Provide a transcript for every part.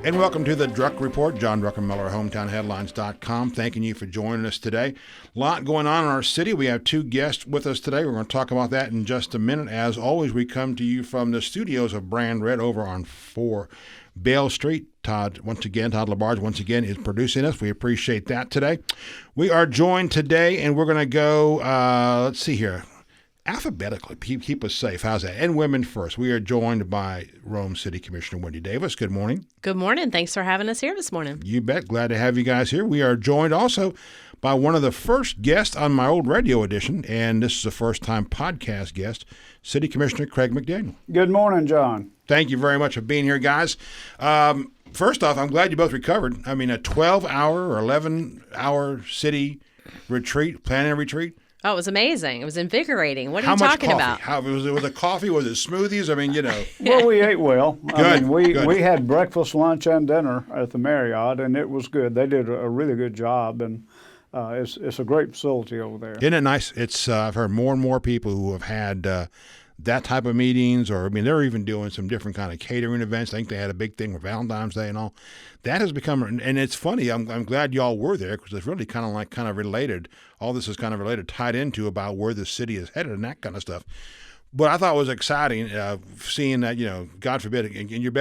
And welcome to the Druck Report. John Druckenmiller, hometownheadlines.com. Thanking you for joining us today. A lot going on in our city. We have two guests with us today. We're going to talk about that in just a minute. As always, we come to you from the studios of Brand Red over on 4 Bale Street. Todd Labarge, once again, is producing us. We appreciate that today. We are joined today, and we're going to go, let's see here, alphabetically. Keep us safe. How's that? And women first. We are joined by Rome City Commissioner Wendy Davis. Good morning. Good morning. Thanks for having us here this morning. You bet. Glad to have you guys here. We are joined also by one of the first guests on my old radio edition, and this is a first-time podcast guest, City Commissioner Craig McDaniel. Good morning, John. Thank you very much for being here, guys. First off, I'm glad you both recovered. I mean, a 12-hour or 11-hour city retreat, planning retreat. Oh, it was amazing. It was invigorating. What are you talking about? How was it coffee? Was it smoothies? I mean, you know. Well, we ate well. Good. We had breakfast, lunch, and dinner at the Marriott, and it was good. They did a really good job, and it's a great facility over there. Isn't it nice? It's I've heard more and more people who have had that type of meetings, or I mean, they're even doing some different kind of catering events. I think they had a big thing for Valentine's Day and all. That has become, and it's funny. I'm glad y'all were there because it's really kind of related. All this is kind of related, tied into about where the city is headed and that kind of stuff. But I thought it was exciting seeing that, you know, God forbid, and you're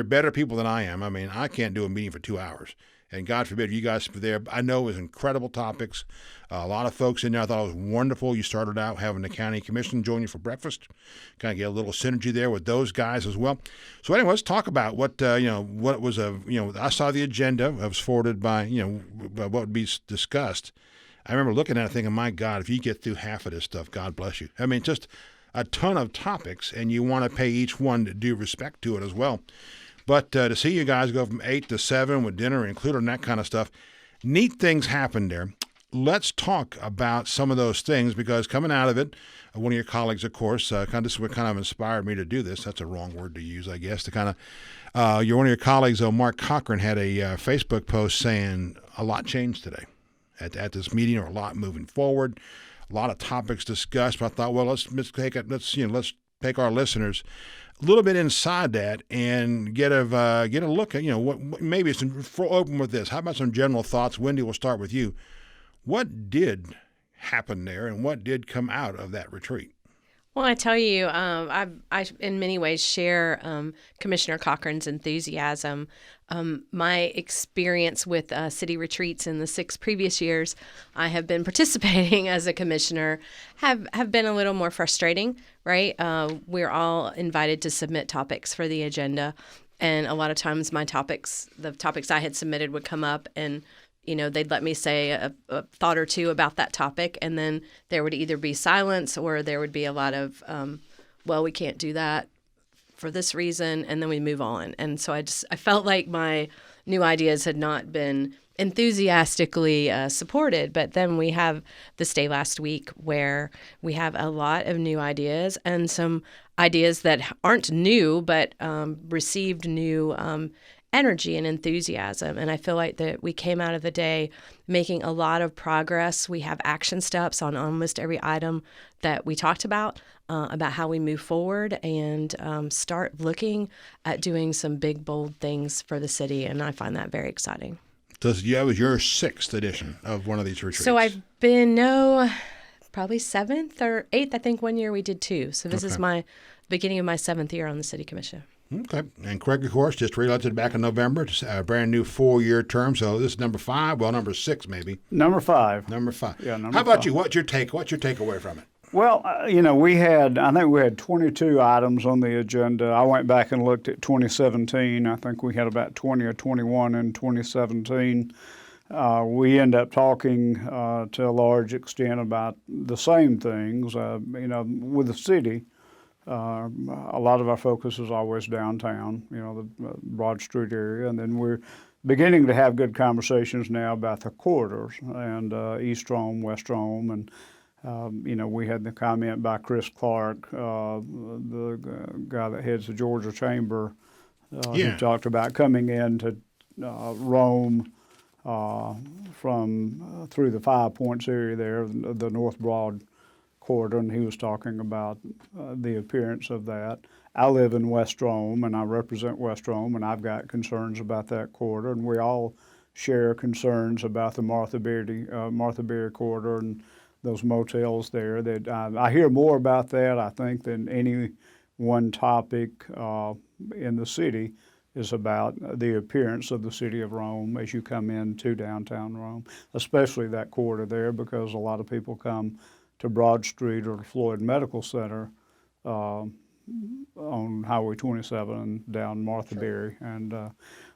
better people than I am. I mean, I can't do a meeting for 2 hours. And God forbid you guys were there. I know it was incredible topics. A lot of folks in there. I thought it was wonderful. You started out having the county commission join you for breakfast. Kind of get a little synergy there with those guys as well. So anyway, let's talk about what was I saw the agenda. It was forwarded by, what would be discussed. I remember looking at it thinking, my God, if you get through half of this stuff, God bless you. I mean, just a ton of topics, and you want to pay each one due respect to it as well. But to see you guys go from 8 to 7 with dinner included and that kind of stuff, neat things happened there. Let's talk about some of those things because coming out of it, one of your colleagues, of course, kind of inspired me to do this. That's a wrong word to use, I guess. One of your colleagues, Mark Cochran, had a Facebook post saying a lot changed today at this meeting, or a lot moving forward, a lot of topics discussed. But I thought, well, let's take our listeners a little bit inside that and get a look at, what maybe open with this. How about some general thoughts? Wendy, we'll start with you. What did happen there and what did come out of that retreat? Well, I tell you, I in many ways share Commissioner Cochran's enthusiasm. My experience with city retreats in the 6 previous years I have been participating as a commissioner have been a little more frustrating, right? We're all invited to submit topics for the agenda, and a lot of times the topics I had submitted would come up, and they'd let me say a thought or two about that topic, and then there would either be silence or there would be a lot of, well, we can't do that for this reason, and then we move on. And so I felt like my new ideas had not been enthusiastically supported. But then we have this day last week where we have a lot of new ideas and some ideas that aren't new but received new energy and enthusiasm. And I feel like that we came out of the day making a lot of progress. We have action steps on almost every item that we talked about how we move forward and start looking at doing some big, bold things for the city. And I find that very exciting. So that was your 6th edition of one of these retreats. So I've been, probably 7th or 8th. I think one year we did 2. So this is my beginning of my 7th year on the City Commission. Okay. And Craig, of course, just reelected back in November. It's a brand new 4-year term. So this is number 5. Well, number 6 maybe. Number 5. Number 5. Yeah, number 5. How about you? What's your takeaway from it? Well, I think we had 22 items on the agenda. I went back and looked at 2017. I think we had about 20 or 21 in 2017. We end up talking to a large extent about the same things, with the city. A lot of our focus is always downtown, the Broad Street area, and then we're beginning to have good conversations now about the corridors and East Rome, West Rome, and we had the comment by Chris Clark, the guy that heads the Georgia Chamber, who talked about coming into Rome from through the 5 Points area there, the North Broad corridor, and he was talking about the appearance of that. I live in West Rome, and I represent West Rome, and I've got concerns about that corridor, and we all share concerns about the Martha Berry corridor and those motels there. That I hear more about that, I think, than any one topic in the city is about the appearance of the city of Rome as you come into downtown Rome, especially that corridor there, because a lot of people come to Broad Street or the Floyd Medical Center on Highway 27 down Martha Berry. And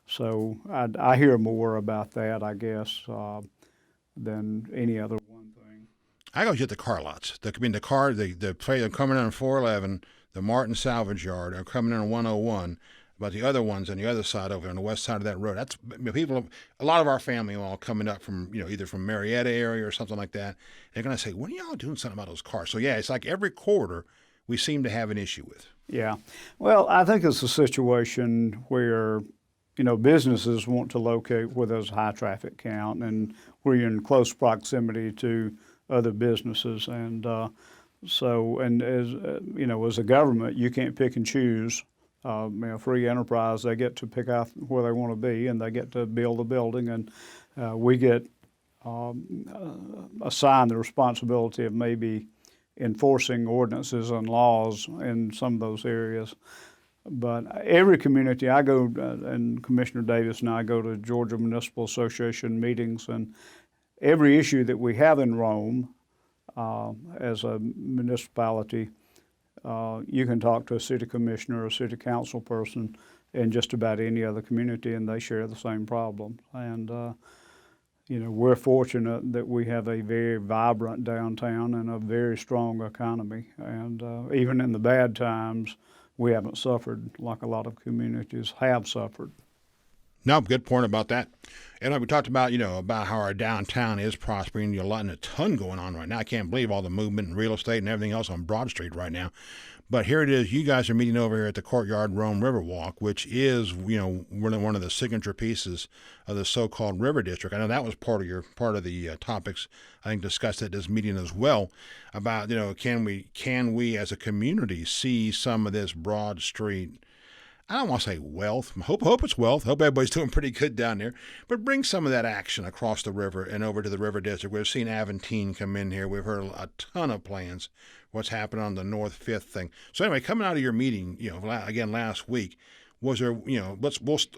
so I hear more about that, I guess, than any other one thing. I go get the car lots. The play they're coming in on 411, the Martin Salvage Yard are coming in on 101. But the other ones on the other side over on the west side of that road, that's people. A lot of our family are all coming up from either from Marietta area or something like that. They're going to say, "When are y'all doing something about those cars?" So yeah, it's like every corridor we seem to have an issue with. Yeah, well, I think it's a situation where businesses want to locate where there's a high traffic count and where you're in close proximity to other businesses, and so as a government, you can't pick and choose. Free enterprise, they get to pick out where they want to be, and they get to build a building, and we get assigned the responsibility of maybe enforcing ordinances and laws in some of those areas. But every community I go, and Commissioner Davis and I go to Georgia Municipal Association meetings, and every issue that we have in Rome as a municipality, you can talk to a city commissioner or a city council person in just about any other community, and they share the same problem. And we're fortunate that we have a very vibrant downtown and a very strong economy. And even in the bad times, we haven't suffered like a lot of communities have suffered. No, good point about that. And we talked about, about how our downtown is prospering. A ton going on right now. I can't believe all the movement and real estate and everything else on Broad Street right now. But here it is. You guys are meeting over here at the Courtyard Rome Riverwalk, which is, really one of the signature pieces of the so-called River District. I know that was part of the topics I think discussed at this meeting as well about, can we as a community see some of this Broad Street, I don't want to say wealth. Hope it's wealth. Hope everybody's doing pretty good down there. But bring some of that action across the river and over to the River District. We've seen Aventine come in here. We've heard a ton of plans, what's happened on the North Fifth thing. So anyway, coming out of your meeting, again last week, was there,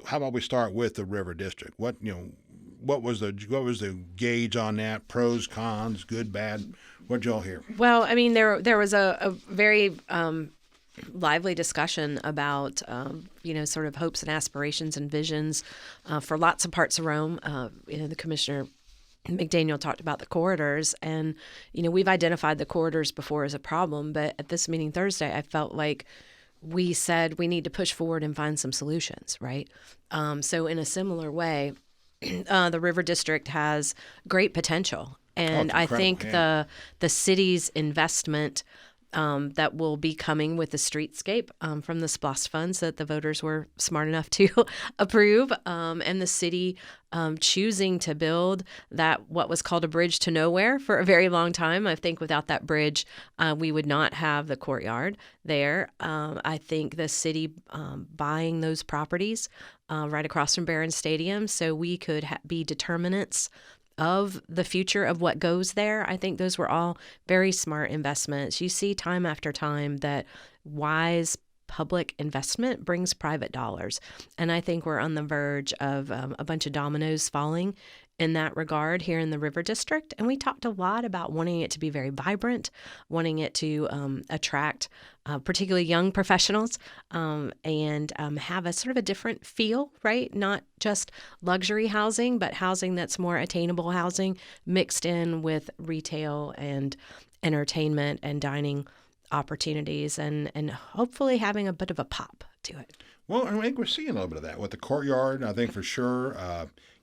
how about we start with the River District? What was the gauge on that? Pros, cons, good, bad? What'd y'all hear? Well, I mean, there was a very lively discussion about, sort of hopes and aspirations and visions for lots of parts of Rome. The Commissioner McDaniel talked about the corridors, and, we've identified the corridors before as a problem, but at this meeting Thursday, I felt like we said we need to push forward and find some solutions, right? So in a similar way, the River District has great potential, and I think the city's investment that will be coming with the streetscape from the SPLOST funds that the voters were smart enough to approve, and the city choosing to build that what was called a bridge to nowhere for a very long time. I think without that bridge, we would not have the courtyard there. I think the city buying those properties right across from Barron Stadium so we could be determinants of the future of what goes there. I think those were all very smart investments. You see time after time that wise public investment brings private dollars. And I think we're on the verge of a bunch of dominoes falling in that regard here in the River District. And we talked a lot about wanting it to be very vibrant, wanting it to attract particularly young professionals and have a sort of a different feel, right? Not just luxury housing, but housing that's more attainable housing mixed in with retail and entertainment and dining opportunities and hopefully having a bit of a pop to it. Well, I think we're seeing a little bit of that with the courtyard. I think for sure,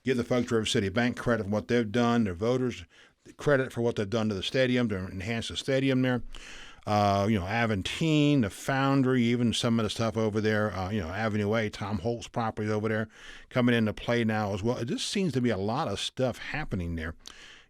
give the folks at River City Bank credit for what they've done, their voters credit for what they've done to the stadium to enhance the stadium there. Aventine, the Foundry, even some of the stuff over there, Avenue A, Tom Holt's property over there coming into play now as well. It just seems to be a lot of stuff happening there.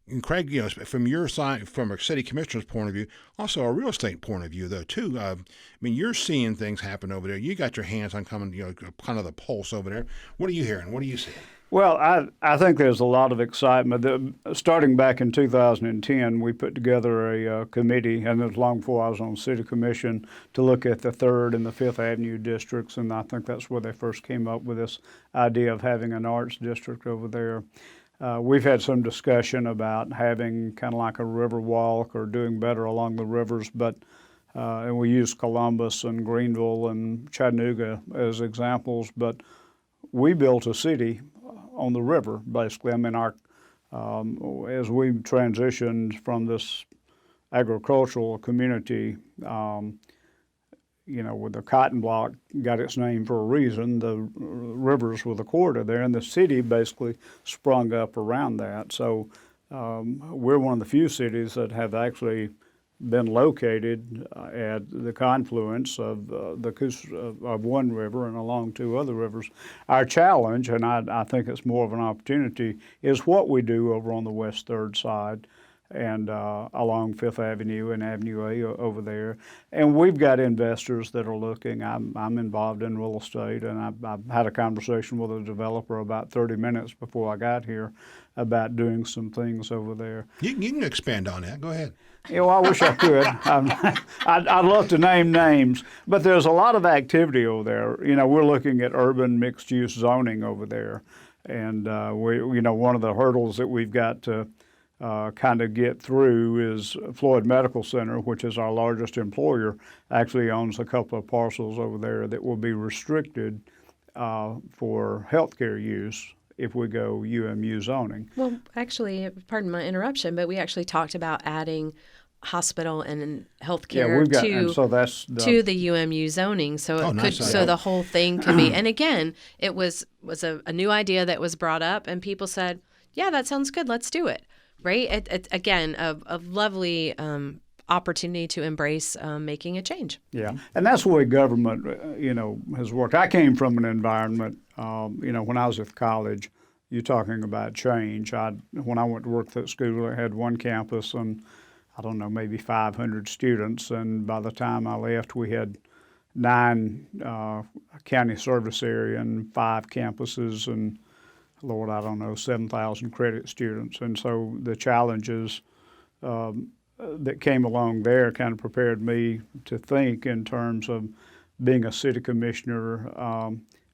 And Craig, from your side, from a city commissioner's point of view, also a real estate point of view, though, too. I mean, you're seeing things happen over there. You got your hands on kind of the pulse over there. What are you hearing? What are you seeing? Well, I think there's a lot of excitement. Starting back in 2010, we put together a committee, and it was long before I was on the city commission, to look at the 3rd and the 5th Avenue districts, and I think that's where they first came up with this idea of having an arts district over there. We've had some discussion about having kind of like a river walk or doing better along the rivers, and we use Columbus and Greenville and Chattanooga as examples, but we built a city on the river, basically. I mean, as we transitioned from this agricultural community, with the cotton block got its name for a reason. The rivers were the corridor there, and the city basically sprung up around that. So we're one of the few cities that have actually been located at the confluence of of one river and along 2 other rivers. Our challenge, and I think it's more of an opportunity, is what we do over on the West 3rd side and along 5th Avenue and Avenue A over there. And we've got investors that are looking. I'm involved in real estate, and I've had a conversation with a developer about 30 minutes before I got here about doing some things over there. You can expand on that. Go ahead. I wish I could. I'd love to name names, but there's a lot of activity over there. We're looking at urban mixed-use zoning over there, and one of the hurdles that we've got to kind of get through is Floyd Medical Center, which is our largest employer, actually owns a couple of parcels over there that will be restricted for healthcare use if we go UMU zoning. Well, actually, pardon my interruption, but we actually talked about adding hospital and healthcare to the UMU zoning, so the whole thing could be. And again, it was a new idea that was brought up, and people said, "Yeah, that sounds good. Let's do it." Right? Again, a lovely opportunity to embrace making a change. Yeah, and that's the way government, has worked. I came from an environment, when I was at college, you're talking about change. When I went to work at school, I had one campus and, I don't know, maybe 500 students, and by the time I left, we had 9 county service area and 5 campuses and, Lord, I don't know, 7,000 credit students. And so the challenges that came along there kind of prepared me to think in terms of being a city commissioner.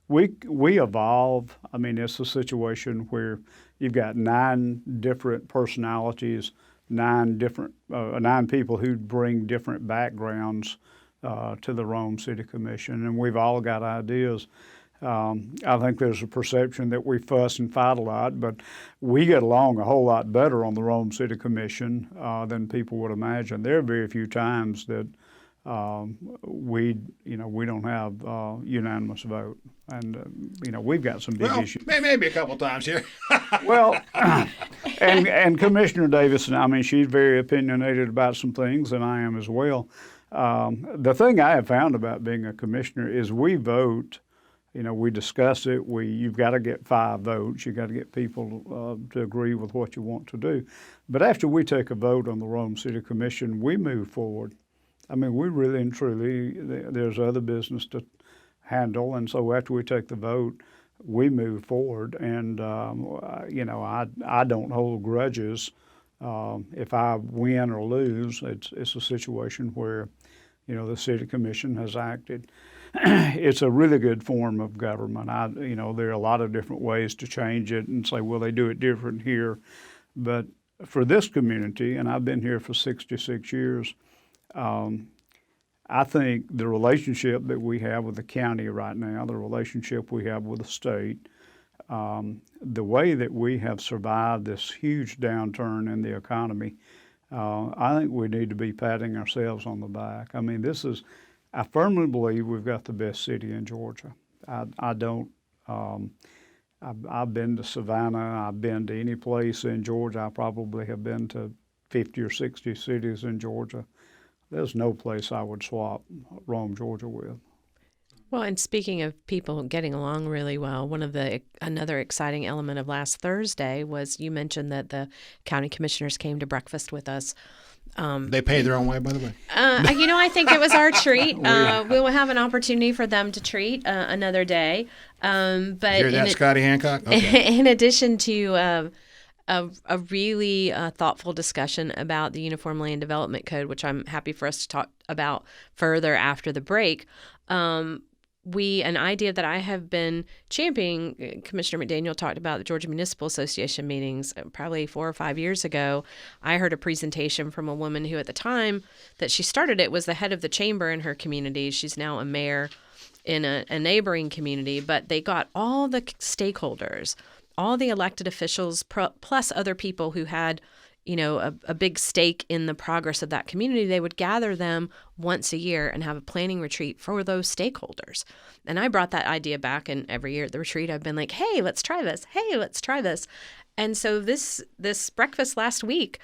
We evolve. I mean, it's a situation where you've got 9 different personalities, 9 people who bring different backgrounds to the Rome City Commission, and we've all got ideas. I think there's a perception that we fuss and fight a lot, but we get along a whole lot better on the Rome City Commission than people would imagine. There are very few times that we don't have unanimous vote, and we've got some big issues. Maybe a couple times here. Well, and Commissioner Davis, I mean, she's very opinionated about some things, and I am as well. The thing I have found about being a commissioner is we vote. We discuss it. You've got to get 5 votes. You've got to get people to agree with what you want to do. But after we take a vote on the Rome City Commission, we move forward. I mean, we really and truly, there's other business to handle. And so after we take the vote, we move forward. And, I don't hold grudges. If I win or lose, it's a situation where, the City Commission has acted. It's a really good form of government. There are a lot of different ways to change it and say, well, they do it different here. But for this community, and I've been here for 66 years, I think the relationship that we have with the county right now, the relationship we have with the state, the way that we have survived this huge downturn in the economy, I think we need to be patting ourselves on the back. I mean, I firmly believe we've got the best city in Georgia. I've been to Savannah. I've been to any place in Georgia. I probably have been to 50 or 60 cities in Georgia. There's no place I would swap Rome, Georgia with. Well, and speaking of people getting along really well, another exciting element of last Thursday was you mentioned that the county commissioners came to breakfast with us. They pay their own way, by the way. I think it was our treat. We will have an opportunity for them to treat another day. But Hear that, Scotty Hancock? Okay. in addition to a really thoughtful discussion about the Uniform Land Development Code, which I'm happy for us to talk about further after the break. An idea that I have been championing, Commissioner McDaniel talked about the Georgia Municipal Association meetings probably 4 or 5 years ago. I heard a presentation from a woman who at the time that she started it was the head of the chamber in her community. She's now a mayor in a neighboring community, but they got all the stakeholders, all the elected officials, plus other people who had a big stake in the progress of that community. They would gather them once a year and have a planning retreat for those stakeholders. And I brought that idea back, and every year at the retreat, I've been like, hey, let's try this. Hey, let's try this. And so this breakfast last week,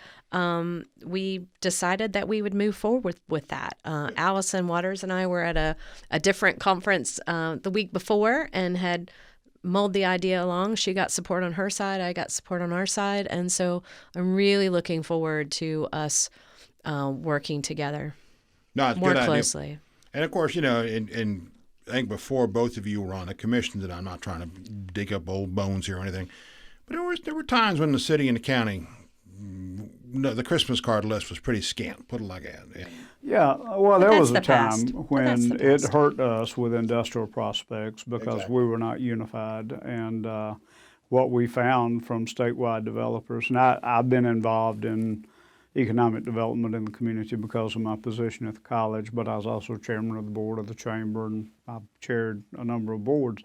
we decided that we would move forward with that. Allison Waters and I were at a different conference the week before and had mulled the idea along. She got support on her side. I got support on our side. And so I'm really looking forward to us working together more closely. Idea. And of course, and I think before both of you were on the commission, that I'm not trying to dig up old bones here or anything, but there were times when the city and the county, the Christmas card list was pretty scant, put it like that. Yeah, well, there was a time when it hurt us with industrial prospects because we were not unified. And what we found from statewide developers, and I've been involved in economic development in the community because of my position at the college, but I was also chairman of the board of the chamber, and I've chaired a number of boards.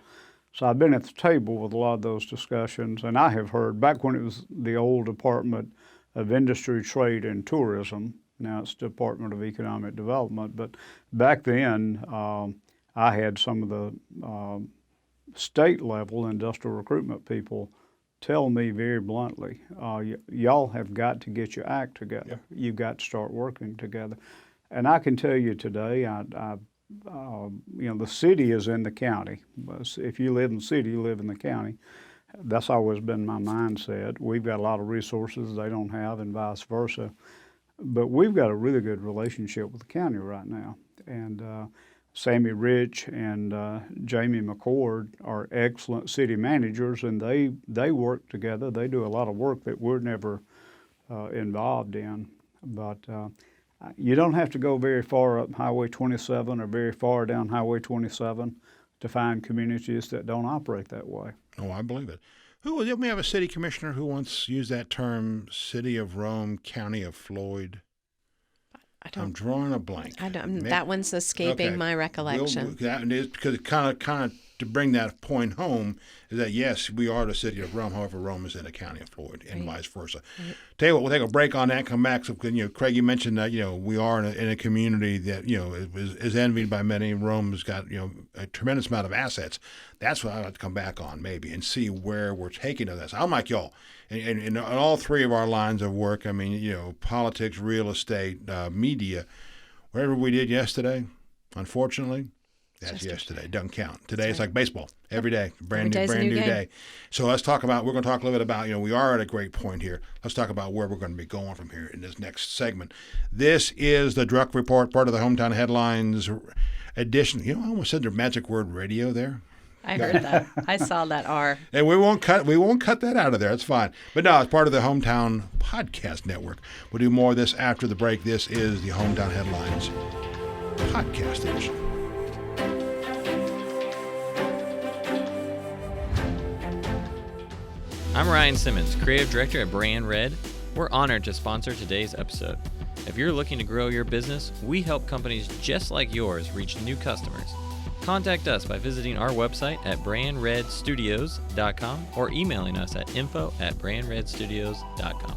So I've been at the table with a lot of those discussions, and I have heard, back when it was the old Department of Industry, Trade, and Tourism, now it's Department of Economic Development, but back then I had some of the state-level industrial recruitment people tell me very bluntly, y'all have got to get your act together. Yep. You've got to start working together. And I can tell you today, the city is in the county. If you live in the city, you live in the county. That's always been my mindset. We've got a lot of resources they don't have, and vice versa. But we've got a really good relationship with the county right now. And Sammy Rich and Jamie McCord are excellent city managers, and they work together. They do a lot of work that we're never involved in. But you don't have to go very far up Highway 27 or very far down Highway 27 to find communities that don't operate that way. Oh, I believe it. Didn't we have a city commissioner who once used that term, City of Rome, County of Floyd? I'm drawing a blank. That one's escaping my recollection. That is because it kind of to bring that point home is that yes, we are the city of Rome. However, Rome is in the county of Floyd, and vice versa. Right. Tell you what, we'll take a break on that. Come back. So, Craig, you mentioned that we are in a community that is envied by many. Rome has got a tremendous amount of assets. That's what I'd like to come back on maybe and see where we're taking to this. I'm like y'all. In all three of our lines of work, I mean, politics, real estate, media, whatever we did yesterday, unfortunately, that's yesterday. Doesn't count. Today it's like baseball. Every day, brand new day. So we're going to talk a little bit about, we are at a great point here. Let's talk about where we're going to be going from here in this next segment. This is the Druck Report, part of the Hometown Headlines edition. I almost said the magic word radio there. I heard that. I saw that R. And we won't cut that out of there. It's fine. But no, it's part of the Hometown Podcast Network. We'll do more of this after the break. This is the Hometown Headlines Podcast Edition. I'm Ryan Simmons, Creative Director at Brand Red. We're honored to sponsor today's episode. If you're looking to grow your business, we help companies just like yours reach new customers. Contact us by visiting our website at brandredstudios.com or emailing us at info@brandredstudios.com.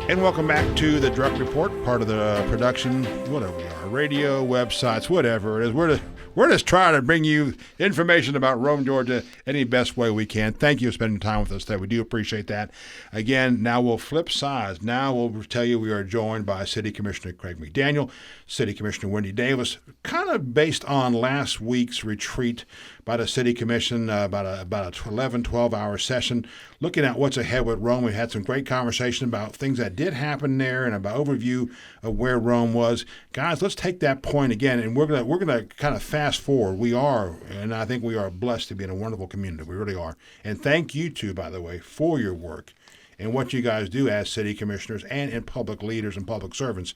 And welcome back to the Druck Report, part of the production, whatever we are, radio, websites, whatever it is. we're just trying to bring you information about Rome, Georgia, any best way we can. Thank you for spending time with us today. We do appreciate that. Again, now we'll flip sides. Now we'll tell you we are joined by City Commissioner Craig McDaniel, City Commissioner Wendy Davis, kind of based on last week's retreat by the City Commission, about a 11, 12-hour session, looking at what's ahead with Rome. We had some great conversation about things that did happen there and about overview of where Rome was. Guys, let's take that point again, and we're gonna kind of fast forward. We are, and I think we are blessed to be in a wonderful community. We really are. And thank you two, by the way, for your work and what you guys do as city commissioners and in public leaders and public servants.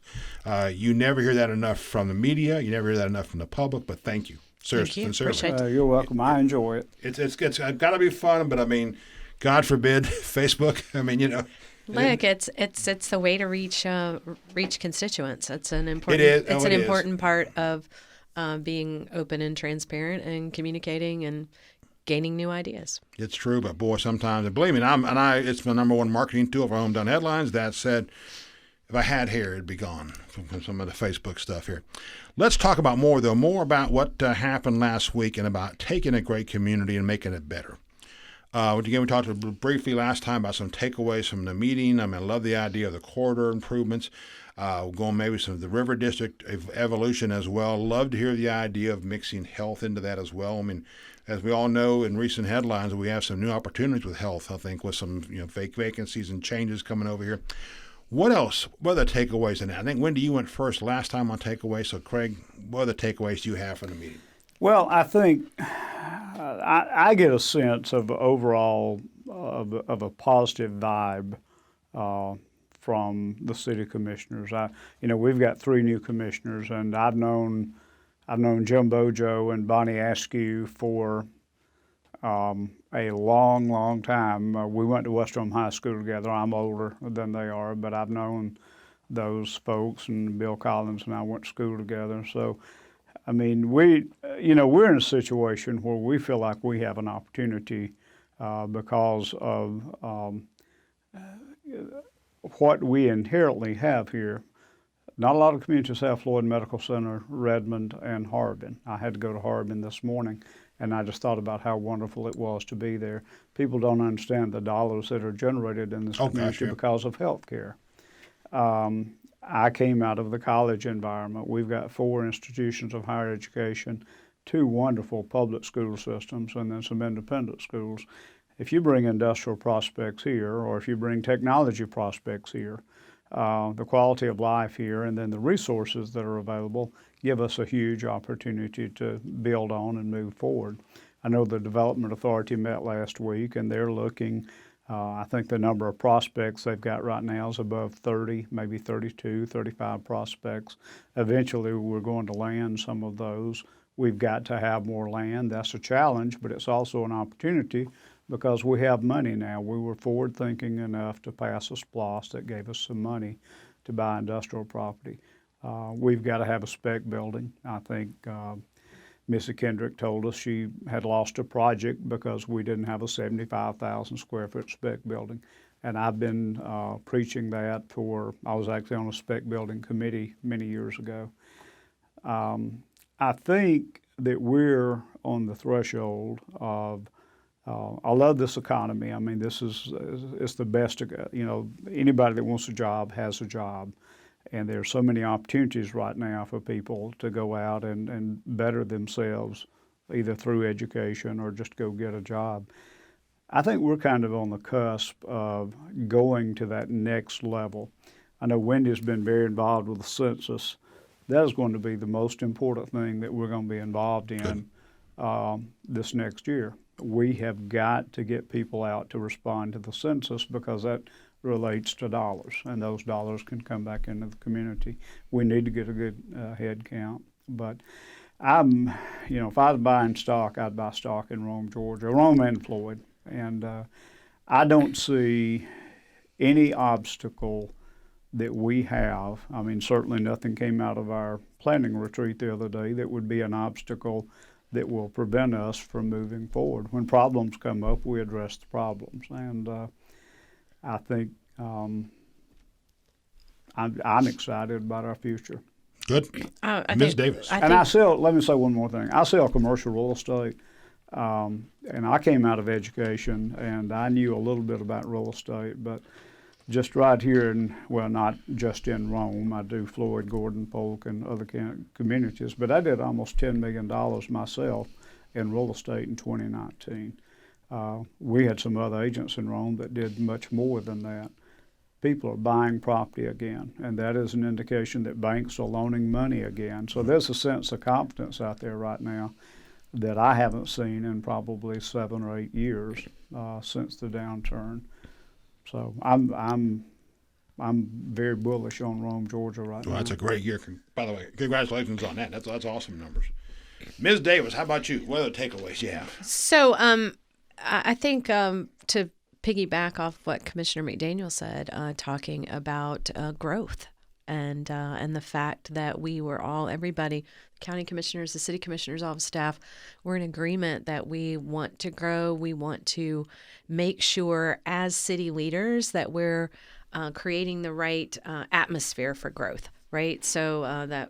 You never hear that enough from the media. You never hear that enough from the public, but thank you. Seriously, Thank you. sincerely. You're welcome. I enjoy it. It's got to be fun, but I mean, God forbid, Facebook. I mean, Look, it's the way to reach constituents. It's an important. It is. It's Oh, an it is. important part of being open and transparent and communicating and gaining new ideas. It's true, but boy, sometimes, and believe me, it's my number one marketing tool for Hometown Headlines. That said, if I had hair, it'd be gone from some of the Facebook stuff here. Let's talk about more about what happened last week and about taking a great community and making it better. Again, we talked briefly last time about some takeaways from the meeting. I love the idea of the corridor improvements, going maybe some of the river district evolution as well. Love to hear the idea of mixing health into that as well. I mean, as we all know in recent headlines, we have some new opportunities with health, I think, with some vacancies and changes coming over here. What else? What are the takeaways in that? I think, Wendy, you went first last time on takeaways. So, Craig, what are the takeaways do you have from the meeting? Well, I think I get a sense of overall of a positive vibe from the city commissioners. We've got 3 new commissioners, and I've known Jim Bojo and Bonnie Askew for a long, long time. We went to West Rome High School together. I'm older than they are, but I've known those folks, and Bill Collins and I went to school together. So, I mean, we're in a situation where we feel like we have an opportunity because of what we inherently have here. Not a lot of communities have Floyd Medical Center, Redmond, and Harbin. I had to go to Harbin this morning, and I just thought about how wonderful it was to be there. People don't understand the dollars that are generated in this community because of health care. I came out of the college environment. We've got 4 institutions of higher education, 2 wonderful public school systems, and then some independent schools. If you bring industrial prospects here, or if you bring technology prospects here, the quality of life here and then the resources that are available give us a huge opportunity to build on and move forward. I know the Development Authority met last week, and they're looking, I think the number of prospects they've got right now is above 30, maybe 32, 35 prospects. Eventually, we're going to land some of those. We've got to have more land. That's a challenge, but it's also an opportunity because we have money now. We were forward-thinking enough to pass a SPLOST that gave us some money to buy industrial property. We've got to have a spec building. I think Missy Kendrick told us she had lost a project because we didn't have a 75,000 square foot spec building. And I've been preaching that I was actually on a spec building committee many years ago. I think that we're on the threshold of, I love this economy. I mean, it's the best, anybody that wants a job has a job. And there's so many opportunities right now for people to go out and better themselves, either through education or just go get a job. I think we're kind of on the cusp of going to that next level. I know Wendy's been very involved with the census. That is going to be the most important thing that we're going to be involved in this next year. We have got to get people out to respond to the census because that relates to dollars, and those dollars can come back into the community. We need to get a good head count. But if I was buying stock, I'd buy stock in Rome, Georgia, Rome and Floyd. And I don't see any obstacle that we have. I mean, certainly nothing came out of our planning retreat the other day that would be an obstacle that will prevent us from moving forward. When problems come up, we address the problems. And I think I'm excited about our future. Good. Ms. Davis. I sell, let me say one more thing. I sell commercial real estate, and I came out of education, and I knew a little bit about real estate, but just right here, well, not just in Rome. I do Floyd, Gordon, Polk, and other communities, but I did almost $10 million myself in real estate in 2019. We had some other agents in Rome that did much more than that. People are buying property again, and that is an indication that banks are loaning money again. So there's a sense of confidence out there right now that I haven't seen in probably 7 or 8 years since the downturn. So I'm very bullish on Rome, Georgia right now. That's a great year. By the way, congratulations on that. That's awesome numbers. Ms. Davis, how about you? What other takeaways you have? So I think to piggyback off what Commissioner McDaniel said, talking about growth and the fact that we were all, everybody, county commissioners, the city commissioners, all the staff, we're in agreement that we want to grow. We want to make sure as city leaders that we're creating the right atmosphere for growth, right? So that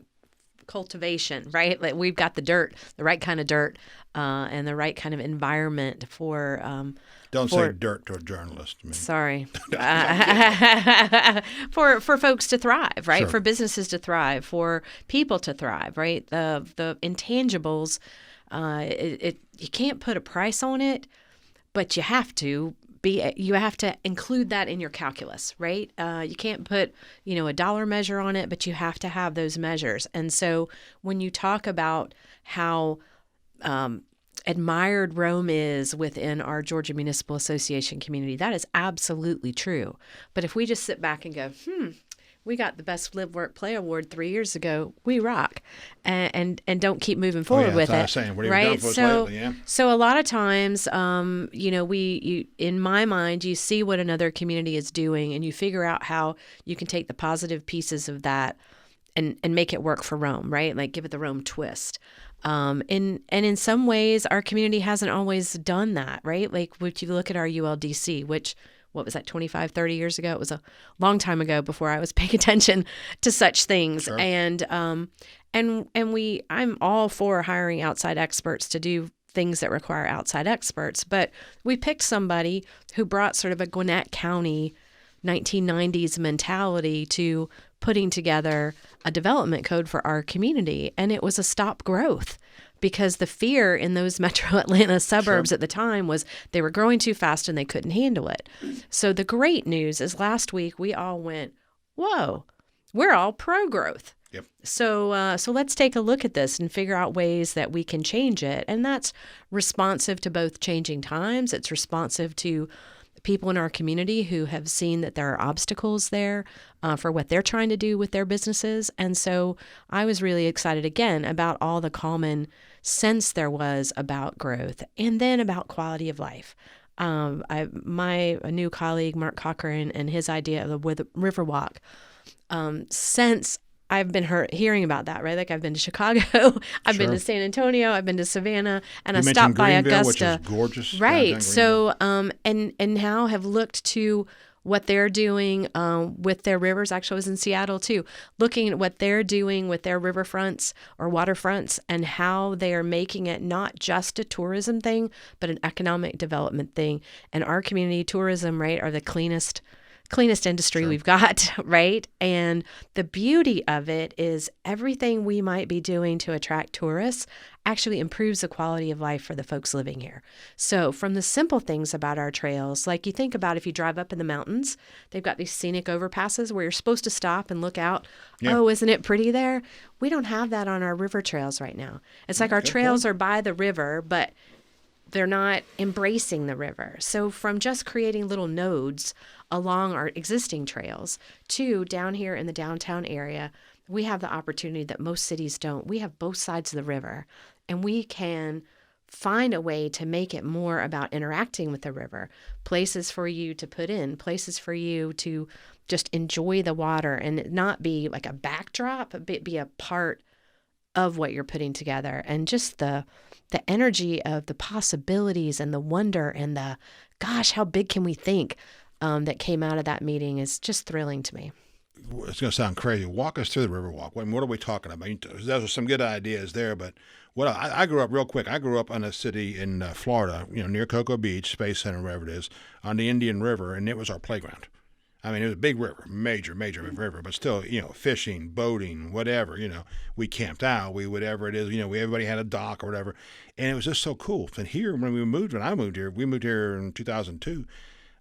cultivation, right? Like we've got the dirt, the right kind of dirt, and the right kind of environment for. Don't say dirt to a journalist. Sorry. For folks to thrive, right? Sure. For businesses to thrive, for people to thrive, right? The intangibles, you can't put a price on it, but you have to include that in your calculus, right? You can't put, a dollar measure on it, but you have to have those measures. And so when you talk about how admired Rome is within our Georgia Municipal Association community, that is absolutely true. But if we just sit back and go, we got the Best Live Work Play Award 3 years ago, we rock, and don't keep moving forward with it. That's what I was saying. What have you right? done for us lately? Yeah. So a lot of times, in my mind, you see what another community is doing, and you figure out how you can take the positive pieces of that and make it work for Rome, right? Like give it the Rome twist. And in some ways, our community hasn't always done that, right? Like if you look at our ULDC, which, what was that, 25, 30 years ago? It was a long time ago before I was paying attention to such things. Sure. And I'm all for hiring outside experts to do things that require outside experts. But we picked somebody who brought sort of a Gwinnett County 1990s mentality to putting together a development code for our community. And it was a stop growth because the fear in those metro Atlanta suburbs at the time was they were growing too fast and they couldn't handle it. So the great news is last week we all went, whoa, we're all pro-growth. Yep. So let's take a look at this and figure out ways that we can change it. And that's responsive to both changing times. It's responsive to people in our community who have seen that there are obstacles there for what they're trying to do with their businesses. And so I was really excited again about all the common sense there was about growth and then about quality of life. My new colleague, Mark Cochran, and his idea of the Riverwalk, since I've been hearing about that, right? Like I've been to Chicago, I've been to San Antonio, I've been to Savannah, and I stopped by Augusta. Which is gorgeous. Right. So, and now have looked to what they're doing with their rivers. Actually, I was in Seattle too, looking at what they're doing with their riverfronts or waterfronts and how they are making it not just a tourism thing, but an economic development thing. And our community tourism, right, are the cleanest industry we've got, right? And the beauty of it is everything we might be doing to attract tourists actually improves the quality of life for the folks living here. So from the simple things about our trails, like you think about if you drive up in the mountains, they've got these scenic overpasses where you're supposed to stop and look out. Yeah. Oh, isn't it pretty there? We don't have that on our river trails right now. It's like our trails are by the river, but they're not embracing the river. So from just creating little nodes along our existing trails to down here in the downtown area, we have the opportunity that most cities don't. We have both sides of the river, and we can find a way to make it more about interacting with the river, places for you to put in, places for you to just enjoy the water and not be like a backdrop, but be a part of what you're putting together. And just the energy of the possibilities and the wonder and the, gosh, how big can we think that came out of that meeting is just thrilling to me. it's going to sound crazy. Walk us through the Riverwalk. What are we talking about? Those are some good ideas there, but I grew up real quick. I grew up in a city in Florida, near Cocoa Beach, Space Center, wherever it is, on the Indian River, and it was our playground. I mean, it was a big river, major river, but still, fishing, boating, whatever, we camped out, whatever it is, everybody had a dock or whatever. And it was just so cool. And here, when I moved here, we moved here in 2002.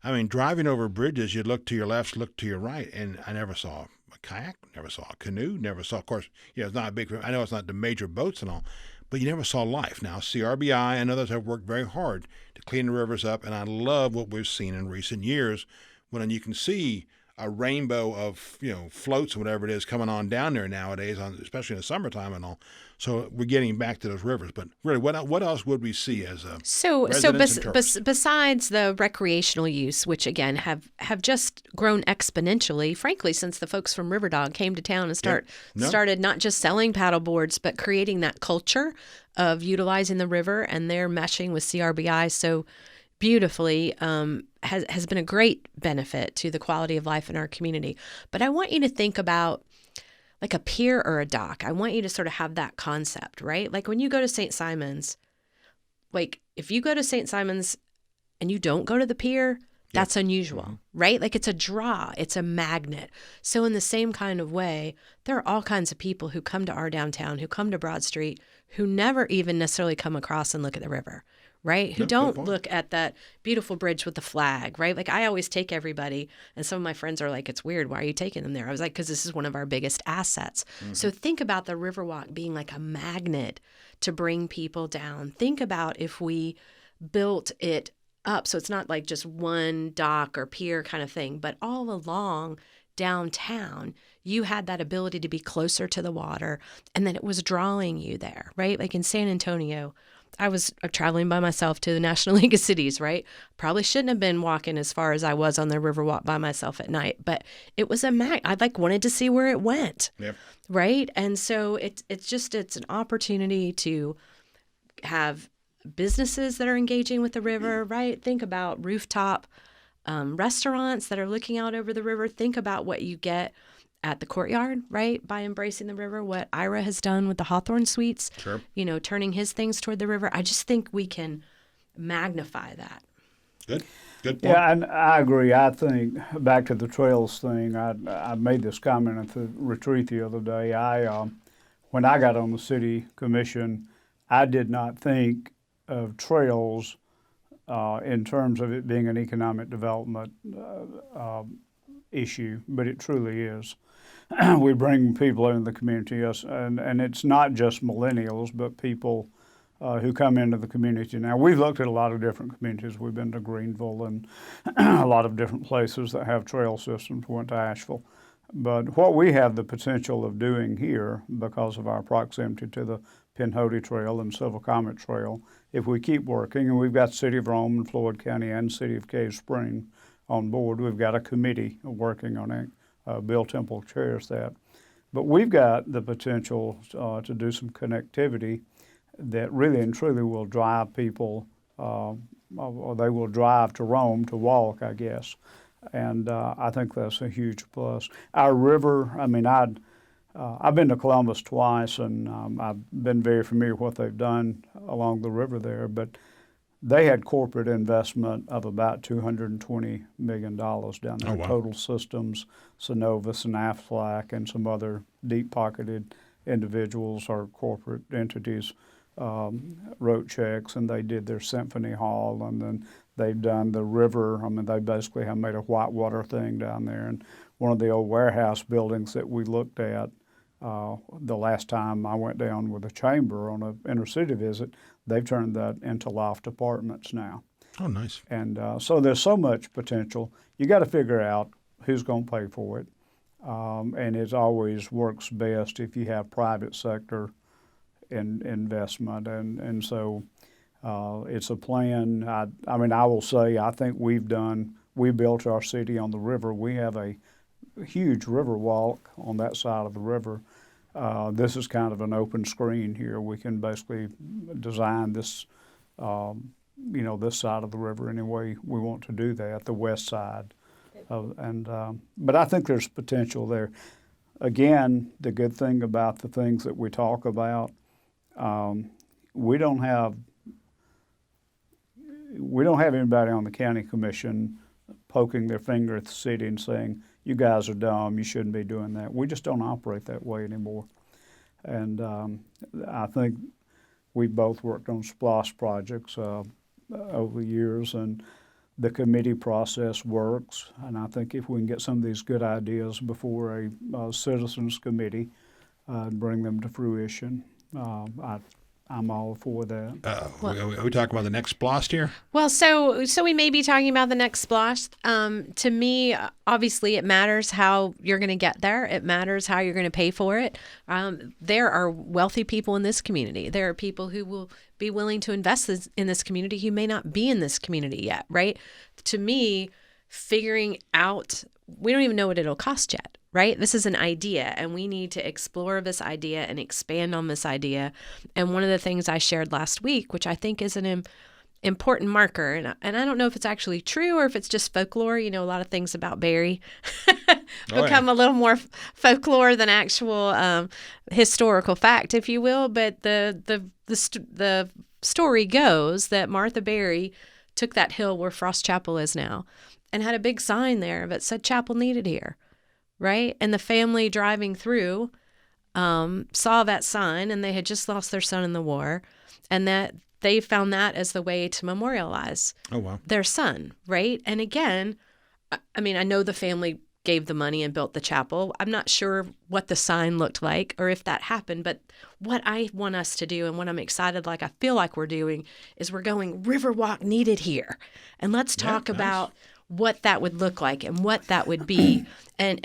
I mean, driving over bridges, you'd look to your left, look to your right, and I never saw a kayak, never saw a canoe, never saw, of course, it's not a big, I know it's not the major boats and all, but you never saw life. Now, CRBI and others have worked very hard to clean the rivers up, and I love what we've seen in recent years when you can see a rainbow of, floats or whatever it is coming on down there nowadays, especially in the summertime and all. So we're getting back to those rivers. But really, what else would we see as a besides the recreational use, which again have just grown exponentially, frankly, since the folks from Riverdog came to town and started not just selling paddle boards, but creating that culture of utilizing the river, and they're meshing with CRBI so beautifully, has been a great benefit to the quality of life in our community. But I want you to think about like a pier or a dock. I want you to sort of have that concept, right? Like when you go to St. Simon's, like if you go to St. Simon's and you don't go to the pier, that's unusual, right? Like it's a draw, it's a magnet. So in the same kind of way, there are all kinds of people who come to our downtown, who come to Broad Street, who never even necessarily come across and look at the river, right? Who don't look at that beautiful bridge with the flag, right? Like I always take everybody, and some of my friends are like, it's weird. Why are you taking them there? I was like, because this is one of our biggest assets. Mm-hmm. So think about the Riverwalk being like a magnet to bring people down. Think about if we built it up so it's not like just one dock or pier kind of thing, but all along downtown, you had that ability to be closer to the water, and then it was drawing you there, right? Like in San Antonio, I was traveling by myself to the National League of Cities, right? Probably shouldn't have been walking as far as I was on the Riverwalk by myself at night, but it was I wanted to see where it went, right? And so it's an opportunity to have businesses that are engaging with the river, right? Think about rooftop restaurants that are looking out over the river. Think about what you get at the Courtyard, right? By embracing the river, what Ira has done with the Hawthorne Suites, turning his things toward the river. I just think we can magnify that. Good point. Yeah, and I agree. I think back to the trails thing, I made this comment at the retreat the other day. When I got on the city commission, I did not think of trails in terms of it being an economic development issue, but it truly is. We bring people into the community, yes, and it's not just millennials, but people who come into the community. Now, we've looked at a lot of different communities. We've been to Greenville and a lot of different places that have trail systems. We went to Asheville. But what we have the potential of doing here, because of our proximity to the Pinhoti Trail and Silver Comet Trail, if we keep working, and we've got City of Rome and Floyd County and City of Cave Spring on board. We've got a committee working on it. Bill Temple chairs that. But we've got the potential to do some connectivity that really and truly will drive people, or they will drive to Rome to walk, I guess. And I think that's a huge plus. Our river, I've been to Columbus twice, and I've been very familiar with what they've done along the river there, but they had corporate investment of about $220 million down there. Oh, wow. Total Systems, Synovus, and Aflac, and some other deep-pocketed individuals or corporate entities wrote checks, and they did their Symphony Hall, and then they've done the river. They basically have made a whitewater thing down there. And one of the old warehouse buildings that we looked at the last time I went down with a chamber on an inner city visit, they've turned that into loft apartments now. Oh, nice. And so there's so much potential. You got to figure out who's going to pay for it. And it always works best if you have private sector investment. And so it's a plan. I will say, I think we built our city on the river. We have a huge river walk on that side of the river. This is kind of an open screen here. We can basically design this, this side of the river any way we want to do that, the west side But I think there's potential there. Again, the good thing about the things that we talk about, we don't have anybody on the county commission poking their finger at the city and saying, you guys are dumb, you shouldn't be doing that. We just don't operate that way anymore. And I think we both worked on SPLOST projects over the years, and the committee process works. And I think if we can get some of these good ideas before a citizens committee and bring them to fruition, I'm all for that. Are we talking about the next SPLOST here? Well, so we may be talking about the next splash. To me, obviously, it matters how you're going to get there. It matters how you're going to pay for it. There are wealthy people in this community. There are people who will be willing to invest in this community who may not be in this community yet, right? To me, figuring out, we don't even know what it'll cost yet. Right? This is an idea, and we need to explore this idea and expand on this idea. And one of the things I shared last week, which I think is an important marker, and I don't know if it's actually true or if it's just folklore. You know, a lot of things about Barry become a little more folklore than actual historical fact, if you will. But the story goes that Martha Barry took that hill where Frost Chapel is now and had a big sign there that said chapel needed here. Right? And the family driving through saw that sign, and they had just lost their son in the war, and that they found that as the way to memorialize their son, right? And again, I mean, I know the family gave the money and built the chapel. I'm not sure what the sign looked like or if that happened, but what I want us to do and what I'm excited, like I feel like we're doing, is we're going Riverwalk needed here. And let's talk about what that would look like and what that would be. And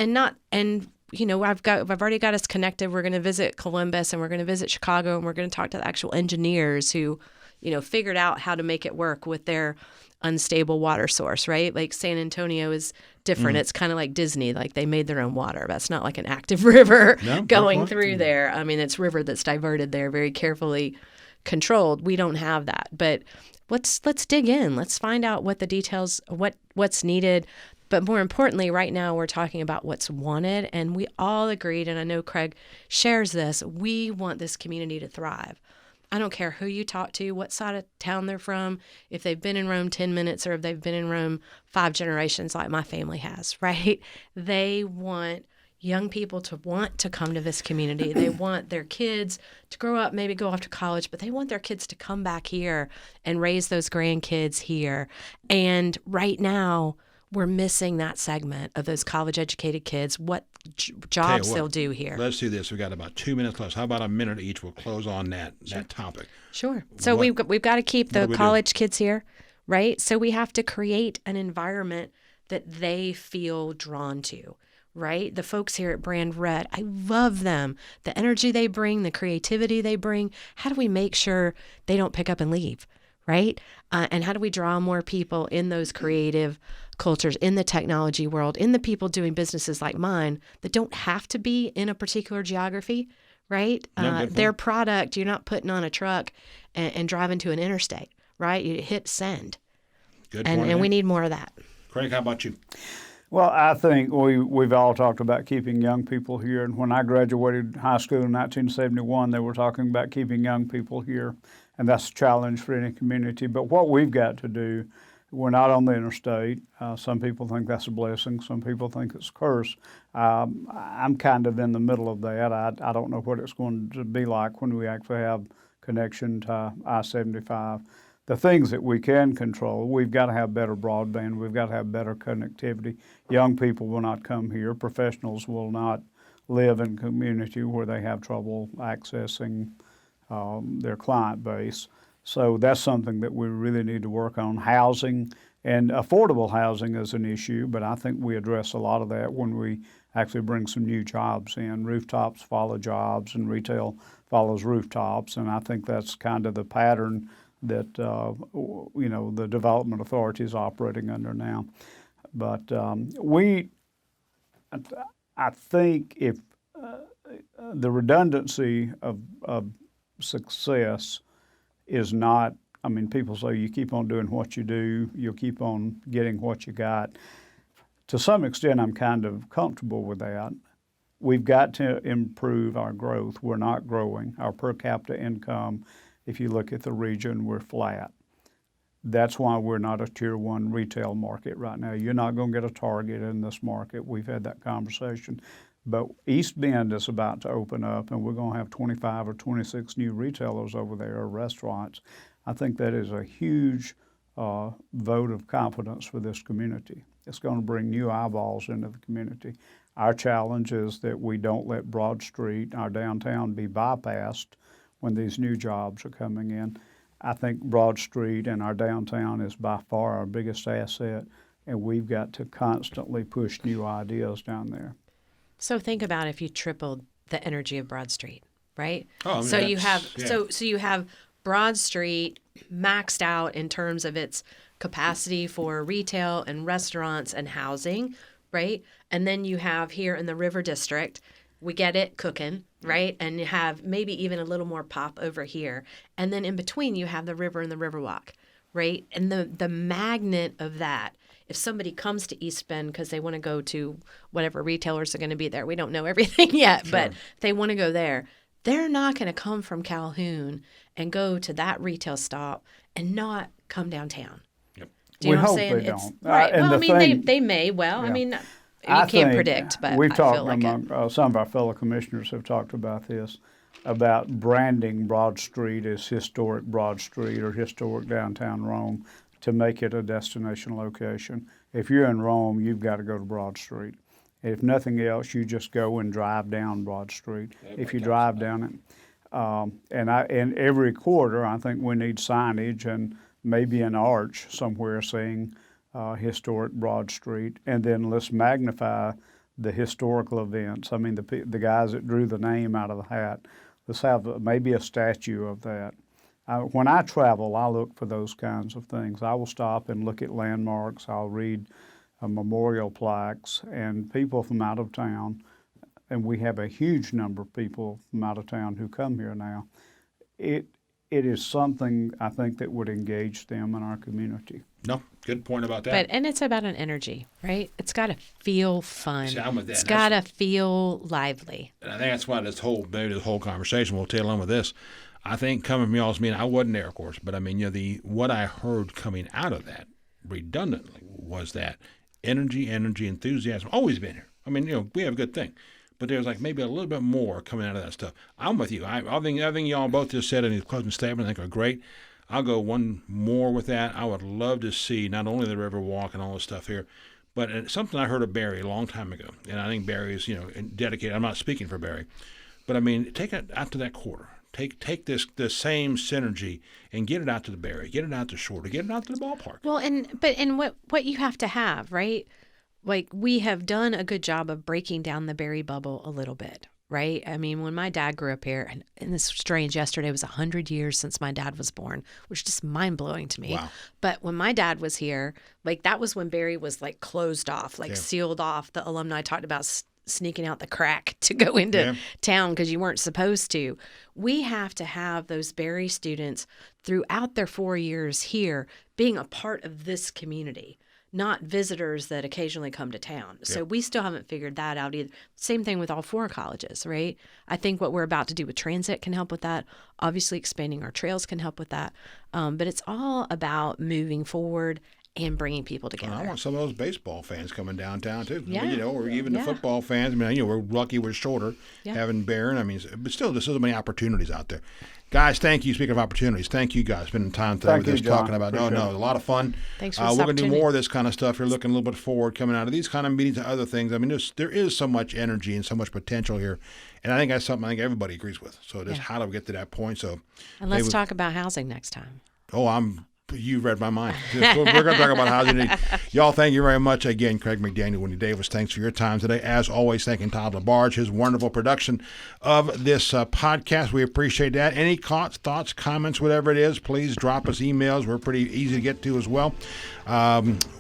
you know, I've already got us connected. We're going to visit Columbus, and we're going to visit Chicago, and we're going to talk to the actual engineers who, you know, figured out how to make it work with their unstable water source, right? Like San Antonio is different. It's kind of like Disney, like they made their own water. That's not like an active river going through there. I mean, it's river that's diverted there, very carefully controlled. We don't have that. But let's dig in. Let's find out what the details, what's needed. But more importantly, right now we're talking about what's wanted, and we all agreed, and I know Craig shares this, we want this community to thrive. I don't care who you talk to, what side of town they're from, if they've been in Rome 10 minutes or if they've been in Rome 5 generations like my family has, right? They want young people to want to come to this community. They want their kids to grow up, maybe go off to college, but they want their kids to come back here and raise those grandkids here. And right now, we're missing that segment of those college-educated kids, what jobs they'll do here. Let's do this. We've got about 2 minutes left. How about a minute each? We'll close on that topic. Sure. So we've got to keep the college kids here, right? So we have to create an environment that they feel drawn to, right? The folks here at Brand Red, I love them. The energy they bring, the creativity they bring. How do we make sure they don't pick up and leave, right? And how do we draw more people in those creative cultures, in the technology world, in the people doing businesses like mine that don't have to be in a particular geography, right? Their product, you're not putting on a truck and driving to an interstate, right? You hit send. Good point. And we need more of that. Craig, how about you? Well, I think we've all talked about keeping young people here. And when I graduated high school in 1971, they were talking about keeping young people here. And that's a challenge for any community. But what we've got to do, we're not on the interstate. Some people think that's a blessing. Some people think it's a curse. I'm kind of in the middle of that. I don't know what it's going to be like when we actually have connection to I-75. The things that we can control, we've got to have better broadband. We've got to have better connectivity. Young people will not come here. Professionals will not live in a community where they have trouble accessing their client base. So that's something that we really need to work on. Housing and affordable housing is an issue, but I think we address a lot of that when we actually bring some new jobs in. Rooftops follow jobs and retail follows rooftops, and I think that's kind of the pattern that the development authority is operating under now. But I think if the redundancy of success is not, I mean, people say you keep on doing what you do, you'll keep on getting what you got. to some extent, I'm kind of comfortable with that. We've got to improve our growth. We're not growing. Our per capita income, if you look at the region, we're flat. That's why we're not a tier 1 retail market right now. You're not going to get a Target in this market. We've had that conversation. But East Bend is about to open up, and we're going to have 25 or 26 new retailers over there, or restaurants. I think that is a huge vote of confidence for this community. It's going to bring new eyeballs into the community. Our challenge is that we don't let Broad Street, our downtown, be bypassed when these new jobs are coming in. I think Broad Street and our downtown is by far our biggest asset, and we've got to constantly push new ideas down there. So think about if you tripled the energy of Broad Street, right? Oh, so you have so you have Broad Street maxed out in terms of its capacity for retail and restaurants and housing, right? And then you have here in the River District, we get it cooking, right? And you have maybe even a little more pop over here. And then in between, you have the river and the Riverwalk, right? And the magnet of that, if somebody comes to East Bend because they want to go to whatever retailers are going to be there, we don't know everything yet, Sure. but they want to go there, they're not going to come from Calhoun and go to that retail stop and not come downtown. Yep. Do you know We what I'm hope saying? they It's, don't. right. And Well, I the mean, thing- they may. Well, I Yeah. mean, you I can't think predict, but we've I talked feel like it. some of our fellow commissioners have talked about this, about branding Broad Street as historic Broad Street or historic downtown Rome to make it a destination location. If you're in Rome, you've got to go to Broad Street. If nothing else, you just go and drive down Broad Street. If you drive down it, and every quarter, I think we need signage and maybe an arch somewhere saying historic Broad Street, and then let's magnify the historical events. I mean, the guys that drew the name out of the hat, let's have maybe a statue of that. When I travel, I look for those kinds of things. I will stop and look at landmarks. I'll read memorial plaques, and people from out of town, and we have a huge number of people from out of town who come here now. It is something I think that would engage them in our community. No, good point about that. And it's about an energy, right? It's got to feel fun. See, I'm with that. It's got to feel lively. And I think that's why this whole conversation, we'll tail on with this. I think coming from y'all's meeting, I wasn't there, of course, but I mean, what I heard coming out of that redundantly was that energy, enthusiasm, always been here. I mean, we have a good thing. But there's like maybe a little bit more coming out of that stuff. I'm with you. I think everything y'all both just said in these closing statements, I think are great. I'll go one more with that. I would love to see not only the Riverwalk and all this stuff here, but something I heard of Barry a long time ago. And I think Barry is, dedicated. I'm not speaking for Barry. But I mean, take it out to that quarter. Take the same synergy and get it out to the Barry, get it out to Shorter, get it out to the ballpark. Well, and what you have to have, right? Like, we have done a good job of breaking down the Barry bubble a little bit, right? I mean, when my dad grew up here, and this is strange, yesterday was 100 years since my dad was born, which is just mind-blowing to me. Wow. But when my dad was here, like, that was when Barry was, like, closed off, like, sealed off. The alumni talked about sneaking out the crack to go into town because you weren't supposed to. We have to have those Barry students throughout their 4 years here being a part of this community, not visitors that occasionally come to town. So we still haven't figured that out either. Same thing with all 4 colleges, right? I think what we're about to do with transit can help with that. Obviously, expanding our trails can help with that. But it's all about moving forward and bringing people together. I want some of those baseball fans coming downtown too. Yeah. I mean, or even the football fans. I mean, we're lucky we're Shorter having Barron. I mean, but still, there's so many opportunities out there. Guys, thank you. Speaking of opportunities, thank you guys spending time today with us talking about. Appreciate it. A lot of fun. Thanks for this we're going to do opportunity. more of this kind of stuff. You're looking a little bit forward coming out of these kind of meetings and other things. I mean, there is so much energy and so much potential here, and I think that's something I think everybody agrees with. So just how do we get to that point? So, And let's talk about housing next time. You read my mind. We're going to talk about housing. Y'all, thank you very much. Again, Craig McDaniel, Wendy Davis, thanks for your time today. As always, thanking Todd LaBarge, his wonderful production of this podcast. We appreciate that. Any thoughts, comments, whatever it is, please drop us emails. We're pretty easy to get to as well.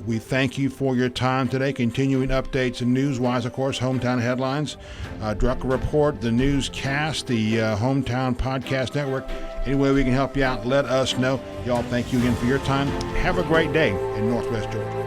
We thank you for your time today. Continuing updates and news-wise, of course, Hometown Headlines, Druck Report, the Newscast, the Hometown Podcast Network. Any way we can help you out, let us know. Y'all, thank you again for your time. Have a great day in Northwest Georgia.